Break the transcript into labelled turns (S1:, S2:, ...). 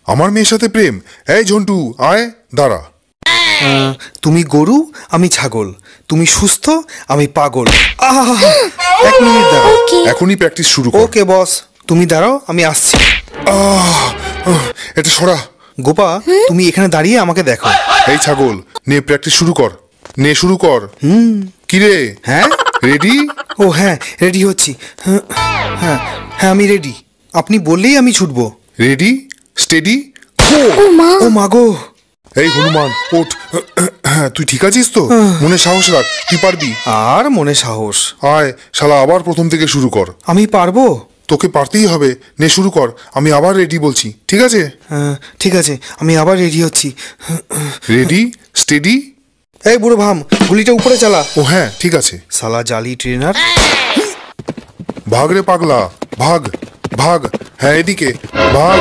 S1: আমার মেয়ের সাথে প্রেম? এই ঝন্টু, আয়, দাঁড়া।
S2: তুমি গরু, আমি ছাগল। তুমি সুস্থ, আমি পাগল। এক মিনিট দাঁড়াও।
S1: এখনই প্র্যাকটিস শুরু কর।
S2: ওকে বস, তুমি দাঁড়াও, আমি আসছি।
S1: এটা সরা।
S2: গোপা, তুমি এখানে দাঁড়িয়ে আমাকে দেখো।
S1: এই ছাগল, নে প্র্যাকটিস শুরু কর। নে শুরু কর। কিরে,
S2: হ্যাঁ
S1: রেডি?
S2: ও হ্যাঁ, রেডি হচ্ছি। হ্যাঁ হ্যাঁ হ্যাঁ, আমি রেডি। আপনি বললেই আমি ছুটবো।
S1: Ready, steady.
S2: ও মা গো!
S1: এই হনুমান, ওঠ। তুই ঠিক আছিস তো? মনে সাহস রাখ, তুই পারবি।
S2: আর মনে সাহস।
S1: আয় শালা, আবার প্রথম থেকে শুরু কর।
S2: আমি পারবো।
S1: তোকে পারতেই হবে। নে শুরু কর, আমি আবার রেডি বলছি, ঠিক আছে?
S2: ঠিক আছে, আমি আবার রেডি হচ্ছি।
S1: Ready, steady.
S2: এই বুড়ো ভাম, গুলিটা উপরে চালা।
S1: ও হ্যাঁ, ঠিক আছে।
S2: সালা জালি ট্রেনার।
S1: ভাগ রে পাগলা, ভাগ ভাগ। হ্যাঁ এদিকে ভাগ।